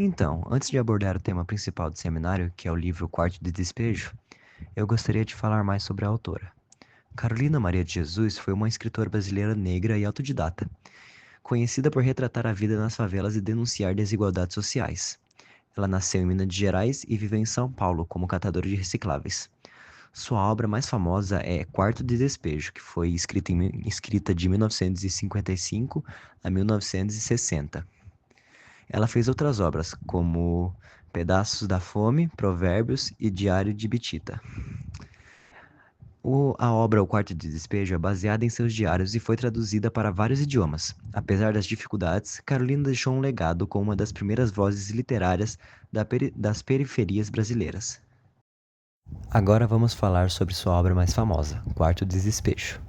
Então, antes de abordar o tema principal do seminário, que é o livro Quarto de Despejo, eu gostaria de falar mais sobre a autora. Carolina Maria de Jesus foi uma escritora brasileira negra e autodidata, conhecida por retratar a vida nas favelas e denunciar desigualdades sociais. Ela nasceu em Minas Gerais e viveu em São Paulo como catadora de recicláveis. Sua obra mais famosa é Quarto de Despejo, que foi escrita de 1955 a 1960. Ela fez outras obras, como Pedaços da Fome, Provérbios e Diário de Bitita. A obra O Quarto de Despejo é baseada em seus diários e foi traduzida para vários idiomas. Apesar das dificuldades, Carolina deixou um legado como uma das primeiras vozes literárias das periferias brasileiras. Agora vamos falar sobre sua obra mais famosa, Quarto de Despejo.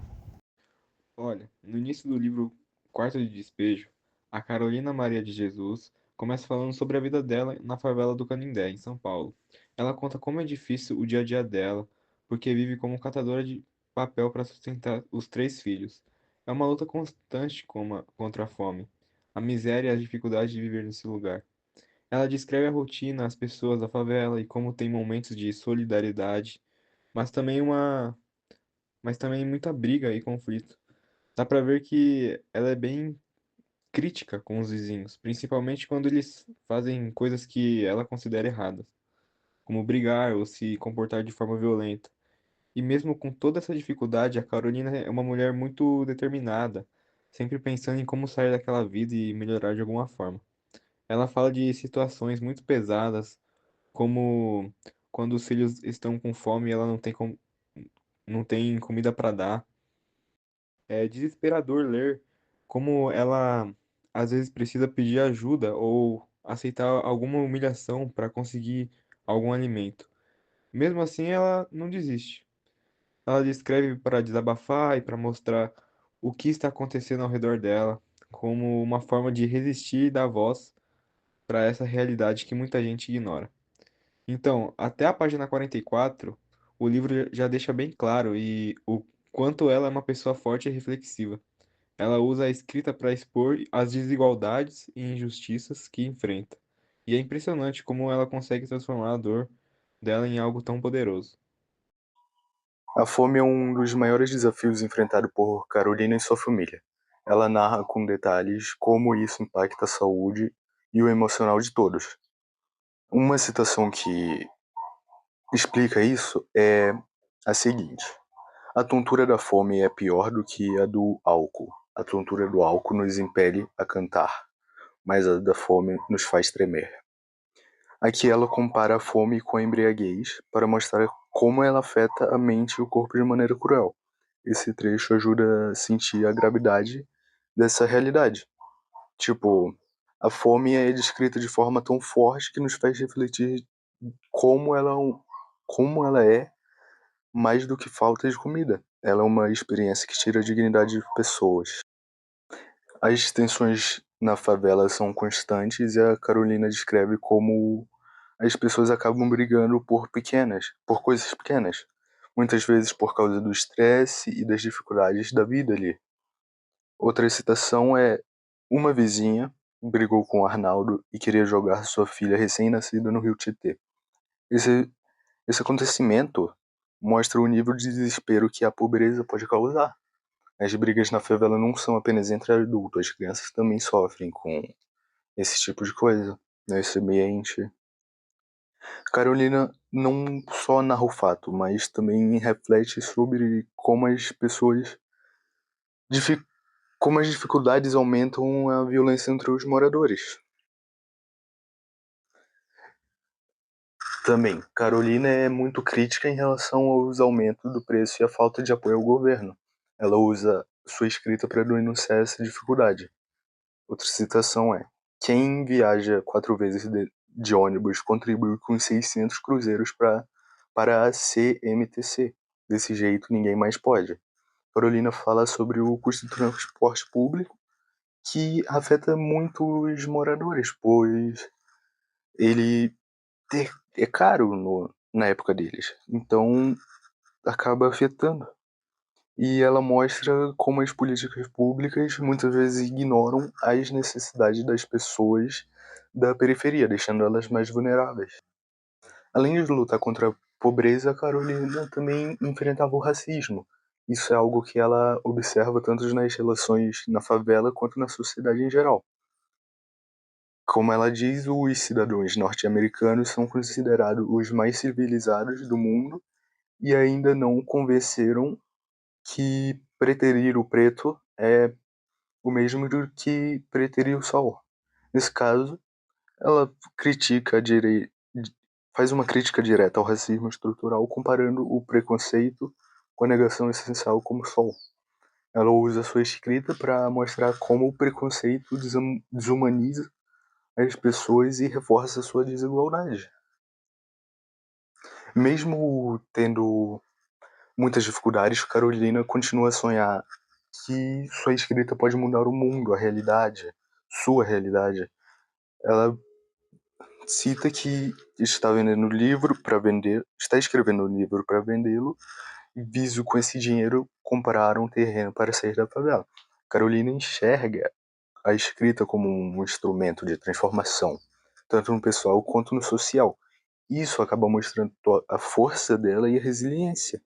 Olha, no início do livro Quarto de Despejo, a Carolina Maria de Jesus começa falando sobre a vida dela na favela do Canindé, em São Paulo. Ela conta como é difícil o dia a dia dela, porque vive como catadora de papel para sustentar os três filhos. É uma luta constante contra a fome, a miséria e as dificuldades de viver nesse lugar. Ela descreve a rotina, as pessoas da favela e como tem momentos de solidariedade, mas também mas também muita briga e conflito. Dá pra ver que ela é bem crítica com os vizinhos, principalmente quando eles fazem coisas que ela considera erradas, como brigar ou se comportar de forma violenta. E mesmo com toda essa dificuldade, a Carolina é uma mulher muito determinada, sempre pensando em como sair daquela vida e melhorar de alguma forma. Ela fala de situações muito pesadas, como quando os filhos estão com fome e ela não tem comida para dar. É desesperador ler como ela às vezes precisa pedir ajuda ou aceitar alguma humilhação para conseguir algum alimento. Mesmo assim, ela não desiste. Ela descreve para desabafar e para mostrar o que está acontecendo ao redor dela, como uma forma de resistir e dar voz para essa realidade que muita gente ignora. Então, até a página 44, o livro já deixa bem claro e o quanto ela é uma pessoa forte e reflexiva. Ela usa a escrita para expor as desigualdades e injustiças que enfrenta. E é impressionante como ela consegue transformar a dor dela em algo tão poderoso. A fome é um dos maiores desafios enfrentados por Carolina e sua família. Ela narra com detalhes como isso impacta a saúde e o emocional de todos. Uma citação que explica isso é a seguinte: a tontura da fome é pior do que a do álcool. A tontura do álcool nos impele a cantar, mas a da fome nos faz tremer. Aqui ela compara a fome com a embriaguez para mostrar como ela afeta a mente e o corpo de maneira cruel. Esse trecho ajuda a sentir a gravidade dessa realidade. Tipo, a fome é descrita de forma tão forte que nos faz refletir como ela, como ela é mais do que falta de comida. Ela é uma experiência que tira a dignidade de pessoas. As tensões na favela são constantes e a Carolina descreve como as pessoas acabam brigando por coisas pequenas, muitas vezes por causa do estresse e das dificuldades da vida ali. Outra citação é: uma vizinha brigou com Arnaldo e queria jogar sua filha recém-nascida no rio Tietê. Esse, esse acontecimento mostra o nível de desespero que a pobreza pode causar. As brigas na favela não são apenas entre adultos, as crianças também sofrem com esse tipo de coisa, nesse ambiente. Carolina não só narra o fato, mas também reflete sobre difi- como as dificuldades aumentam a violência entre os moradores. Também, Carolina é muito crítica em relação aos aumentos do preço e a falta de apoio ao governo. Ela usa sua escrita para denunciar essa dificuldade. Outra citação é: quem viaja 4 vezes de ônibus contribui com 600 cruzeiros para a CMTC. Desse jeito, ninguém mais pode. Carolina fala sobre o custo do transporte público, que afeta muito os moradores, pois ele é caro na época deles. Então, acaba afetando. E ela mostra como as políticas públicas muitas vezes ignoram as necessidades das pessoas da periferia, deixando elas mais vulneráveis. Além de lutar contra a pobreza, Carolina também enfrentava o racismo. Isso é algo que ela observa tanto nas relações na favela quanto na sociedade em geral. Como ela diz, os cidadãos norte-americanos são considerados os mais civilizados do mundo e ainda não convenceram que preterir o preto é o mesmo do que preterir o sol. Nesse caso, ela faz uma crítica direta ao racismo estrutural, comparando o preconceito com a negação essencial como sol. Ela usa sua escrita para mostrar como o preconceito desumaniza as pessoas e reforça sua desigualdade. Mesmo tendo muitas dificuldades, Carolina continua a sonhar que sua escrita pode mudar o mundo, a realidade, sua realidade. Ela cita que está escrevendo um livro para vendê-lo, e viso com esse dinheiro comprar um terreno para sair da favela. Carolina enxerga a escrita como um instrumento de transformação, tanto no pessoal quanto no social. Isso acaba mostrando a força dela e a resiliência.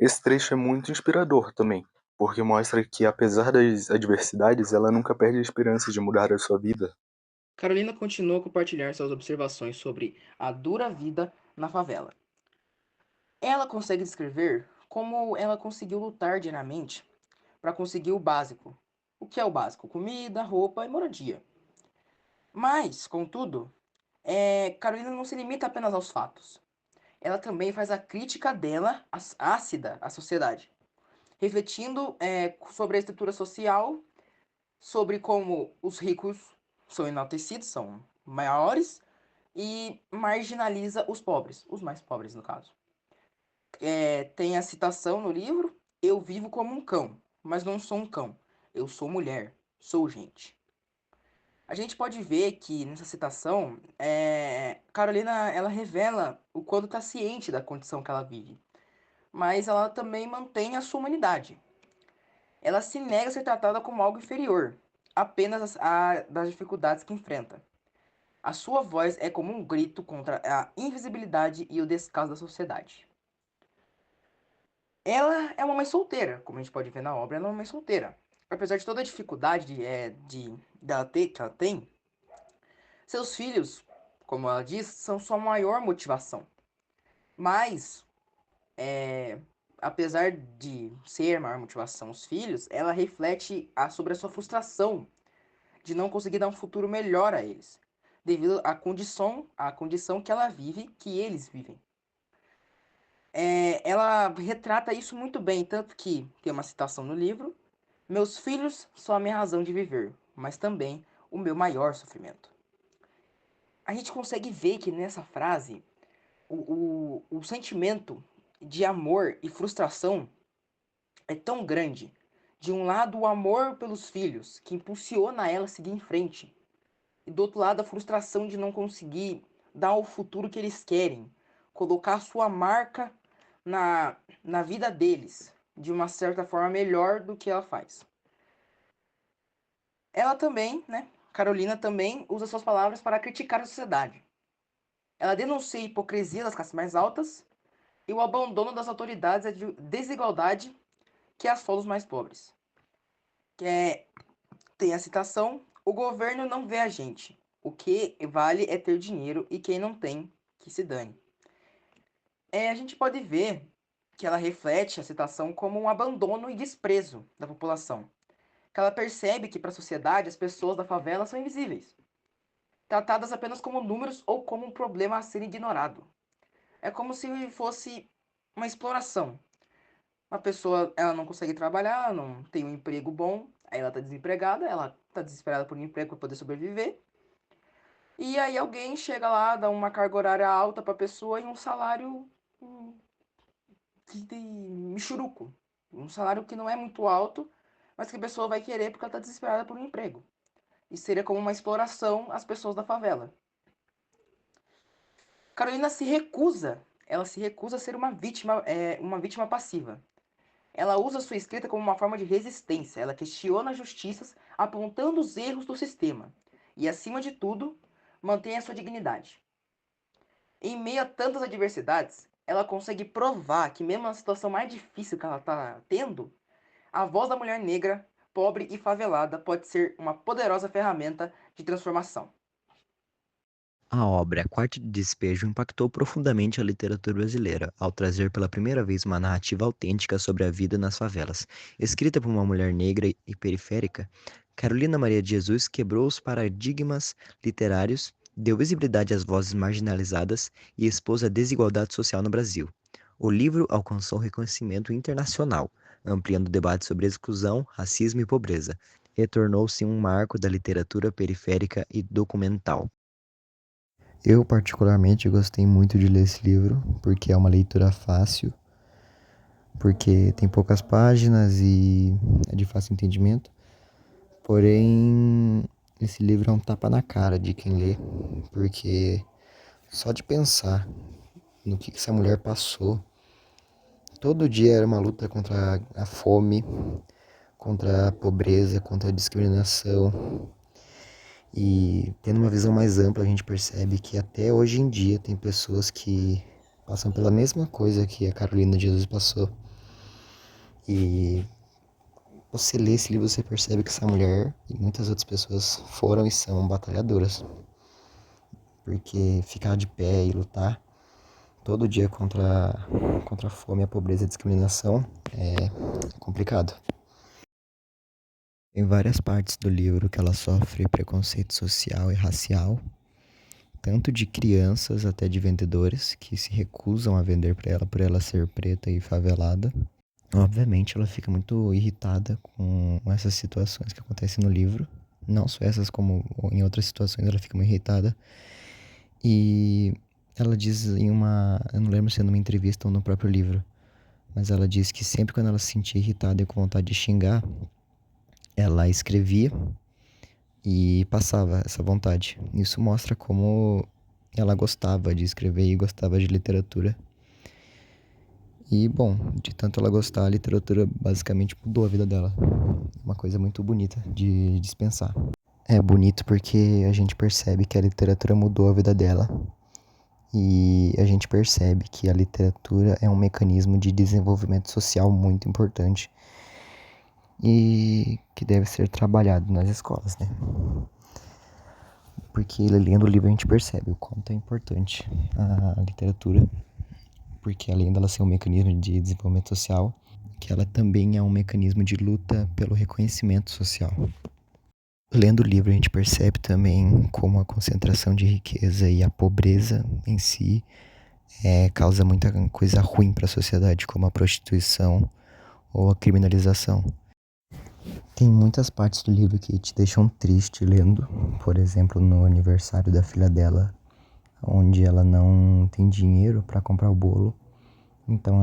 Esse trecho é muito inspirador também, porque mostra que, apesar das adversidades, ela nunca perde a esperança de mudar a sua vida. Carolina continuou a compartilhar suas observações sobre a dura vida na favela. Ela consegue descrever como ela conseguiu lutar diariamente para conseguir o básico. O que é o básico? Comida, roupa e moradia. Mas, contudo, Carolina não se limita apenas aos fatos. Ela também faz a crítica dela, ácida, à sociedade, refletindo sobre a estrutura social, sobre como os ricos são enaltecidos, são maiores, e marginaliza os pobres, os mais pobres no caso. Tem a citação no livro: eu vivo como um cão, mas não sou um cão. Eu sou mulher, sou gente. A gente pode ver que nessa citação, Carolina ela revela o quanto está ciente da condição que ela vive, mas ela também mantém a sua humanidade. Ela se nega a ser tratada como algo inferior, apenas das dificuldades que enfrenta. A sua voz é como um grito contra a invisibilidade e o descaso da sociedade. Ela é uma mãe solteira, como a gente pode ver na obra, ela é uma mãe solteira. Apesar de toda a dificuldade que ela tem, seus filhos, como ela diz, são sua maior motivação. Mas, apesar de ser a maior motivação os filhos, ela reflete sobre a sua frustração de não conseguir dar um futuro melhor a eles, devido à condição que ela vive, que eles vivem. Ela retrata isso muito bem, tanto que tem uma citação no livro: meus filhos são a minha razão de viver, mas também o meu maior sofrimento. A gente consegue ver que nessa frase o sentimento de amor e frustração é tão grande. De um lado, o amor pelos filhos, que impulsiona ela a seguir em frente. E do outro lado, a frustração de não conseguir dar o futuro que eles querem. Colocar a sua marca na vida deles, de uma certa forma melhor do que ela faz. Ela também, né, Carolina também usa suas palavras para criticar a sociedade. Ela denuncia a hipocrisia das classes mais altas e o abandono das autoridades e a desigualdade que assola os mais pobres. Tem a citação: o governo não vê a gente. O que vale é ter dinheiro e quem não tem, que se dane. A gente pode ver que ela reflete a citação como um abandono e desprezo da população. Que ela percebe que para a sociedade as pessoas da favela são invisíveis, tratadas apenas como números ou como um problema a ser ignorado. É como se fosse uma exploração. Uma pessoa, ela não consegue trabalhar, não tem um emprego bom, aí ela tá desempregada, ela tá desesperada por um emprego para poder sobreviver. E aí alguém chega lá, dá uma carga horária alta para a pessoa e um salário de michuruco. Um salário que não é muito alto, mas que a pessoa vai querer porque ela tá desesperada por um emprego. E seria como uma exploração às pessoas da favela. Carolina ela se recusa a ser uma vítima passiva. Ela usa sua escrita como uma forma de resistência. Ela questiona as justiças, apontando os erros do sistema e, acima de tudo, mantenha sua dignidade. Em meio a tantas adversidades, ela consegue provar que mesmo na situação mais difícil que ela está tendo, a voz da mulher negra, pobre e favelada pode ser uma poderosa ferramenta de transformação. A obra Quarto de Despejo impactou profundamente a literatura brasileira, ao trazer pela primeira vez uma narrativa autêntica sobre a vida nas favelas. Escrita por uma mulher negra e periférica, Carolina Maria de Jesus quebrou os paradigmas literários, deu visibilidade às vozes marginalizadas e expôs a desigualdade social no Brasil. O livro alcançou reconhecimento internacional, ampliando o debate sobre exclusão, racismo e pobreza, e tornou-se um marco da literatura periférica e documental. Eu, particularmente, gostei muito de ler esse livro, porque é uma leitura fácil, porque tem poucas páginas e é de fácil entendimento. Porém, esse livro é um tapa na cara de quem lê, porque só de pensar no que essa mulher passou, todo dia era uma luta contra a fome, contra a pobreza, contra a discriminação. E tendo uma visão mais ampla, a gente percebe que até hoje em dia tem pessoas que passam pela mesma coisa que a Carolina de Jesus passou. E você lê esse livro, você percebe que essa mulher e muitas outras pessoas foram e são batalhadoras. Porque ficar de pé e lutar todo dia contra a fome, a pobreza e a discriminação é complicado. Tem várias partes do livro que ela sofre preconceito social e racial, tanto de crianças até de vendedores que se recusam a vender para ela por ela ser preta e favelada. Obviamente ela fica muito irritada com essas situações que acontecem no livro, não só essas como em outras situações ela fica muito irritada. E ela diz eu não lembro se é numa entrevista ou no próprio livro, mas ela diz que sempre quando ela se sentia irritada e com vontade de xingar, ela escrevia e passava essa vontade. Isso mostra como ela gostava de escrever e gostava de literatura. E, bom, de tanto ela gostar, a literatura basicamente mudou a vida dela. Uma coisa muito bonita de dispensar. É bonito porque a gente percebe que a literatura mudou a vida dela. E a gente percebe que a literatura é um mecanismo de desenvolvimento social muito importante e que deve ser trabalhado nas escolas, né? Porque lendo o livro a gente percebe o quanto é importante a literatura, porque além dela ser um mecanismo de desenvolvimento social, que ela também é um mecanismo de luta pelo reconhecimento social. Lendo o livro a gente percebe também como a concentração de riqueza e a pobreza em si causa muita coisa ruim para a sociedade, como a prostituição ou a criminalização. Tem muitas partes do livro que te deixam triste lendo, por exemplo, no aniversário da filha dela, onde ela não tem dinheiro para comprar o bolo, então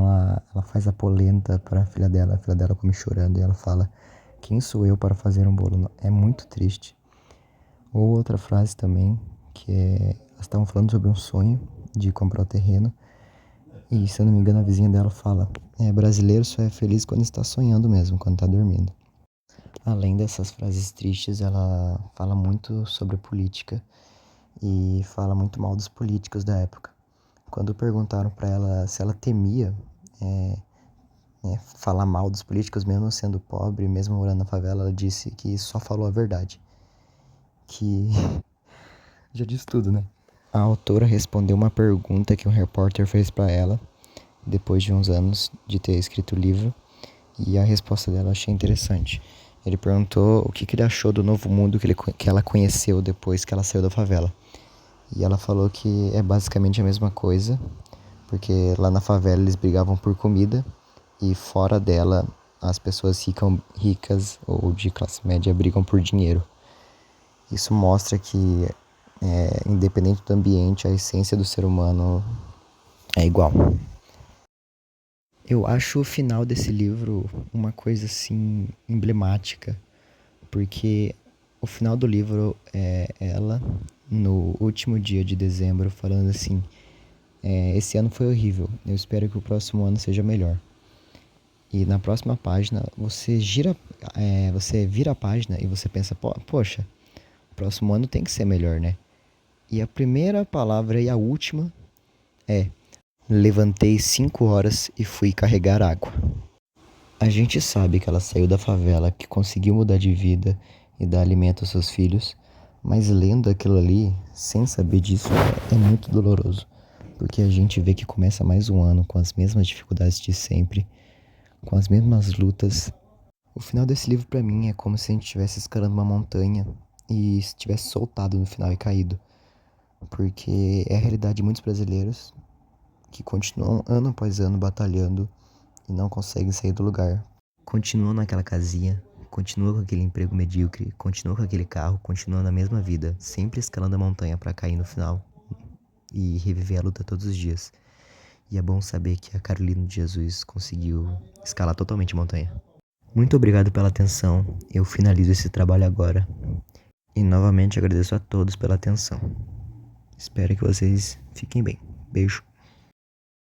ela faz a polenta para a filha dela come chorando e ela fala: "Quem sou eu para fazer um bolo?" É muito triste. Ou outra frase também, que elas estavam falando sobre um sonho de comprar o terreno, e se eu não me engano a vizinha dela fala: brasileiro só é feliz quando está sonhando mesmo, quando está dormindo. Além dessas frases tristes, ela fala muito sobre política e fala muito mal dos políticos da época. Quando perguntaram para ela se ela temia falar mal dos políticos, mesmo sendo pobre, mesmo morando na favela, ela disse que só falou a verdade. Que já diz tudo, né? A autora respondeu uma pergunta que um repórter fez para ela, depois de uns anos de ter escrito o livro, e a resposta dela eu achei interessante. Ele perguntou o que ele achou do novo mundo que ela conheceu depois que ela saiu da favela. E ela falou que é basicamente a mesma coisa, porque lá na favela eles brigavam por comida e fora dela as pessoas ricas ou de classe média brigam por dinheiro. Isso mostra que, independente do ambiente, a essência do ser humano é igual. Eu acho o final desse livro uma coisa assim emblemática, porque o final do livro é ela no último dia de dezembro falando assim: esse ano foi horrível, eu espero que o próximo ano seja melhor. E na próxima página você vira a página e você pensa: poxa, Próximo ano tem que ser melhor, né? E a primeira palavra e a última é: levantei 5 horas e fui carregar água. A gente sabe que ela saiu da favela, que conseguiu mudar de vida e dar alimento aos seus filhos, mas lendo aquilo ali, sem saber disso, é muito doloroso. Porque a gente vê que começa mais um ano com as mesmas dificuldades de sempre, com as mesmas lutas. O final desse livro pra mim é como se a gente estivesse escalando uma montanha e estivesse soltado no final e caído. Porque é a realidade de muitos brasileiros que continuam ano após ano batalhando e não conseguem sair do lugar. Continuam naquela casinha, continuam com aquele emprego medíocre, continuam com aquele carro, continuam na mesma vida, sempre escalando a montanha pra cair no final e reviver a luta todos os dias. E é bom saber que a Carolina de Jesus conseguiu escalar totalmente a montanha. Muito obrigado pela atenção, eu finalizo esse trabalho agora. E novamente agradeço a todos pela atenção. Espero que vocês fiquem bem. Beijo.